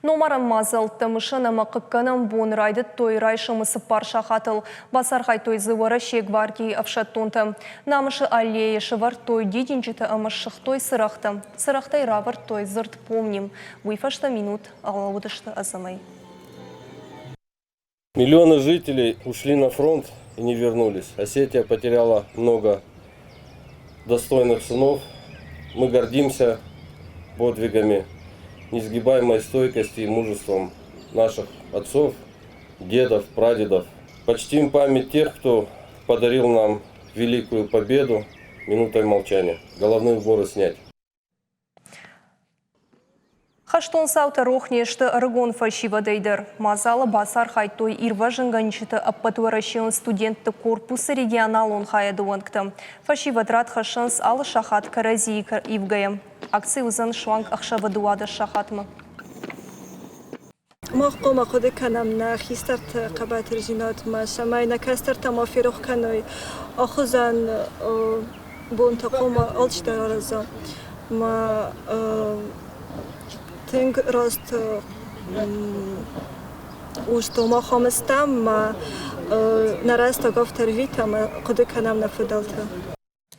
Номарым мазыл, тымышынымы қыпканым бон райды той райшымысы парша хатыл. Басархай той зывары шегварди авшаттунты. Намышы аллея шывар той дидинчіті ымышшық той сырахты. Сырахтай равар той зырт помним. Выйфашта минут алаудышты азамай. Миллионы жителей ушли на фронт и не вернулись. Осетия потеряла много достойных сынов. Мы гордимся подвигами, несгибаемой стойкостью и мужеством наших отцов, дедов, прадедов. Почтим память тех, кто подарил нам великую победу минутой молчания. Головные уборы снять. Хаштон саута рохнешті ыргон фальшива дейдер. Мазалы басар хайтой ирва жынганчыты аппатуарашын студентті корпусы регионал он хаяды онкты. Фальшива драт хашынс алы шахат карази ивгая. Акция узан шуанг ахшава дуады шахатмы. ما خود کنم نه خیسترت قبات رجینات ما شمای نکسترت ما فیروخ کنوی آخوزن بون تقوم آلش در آرزا ما تنگ راست اوشتو ما خامستم ما نرست گفتر ویتا ما خود کنم نفدالتا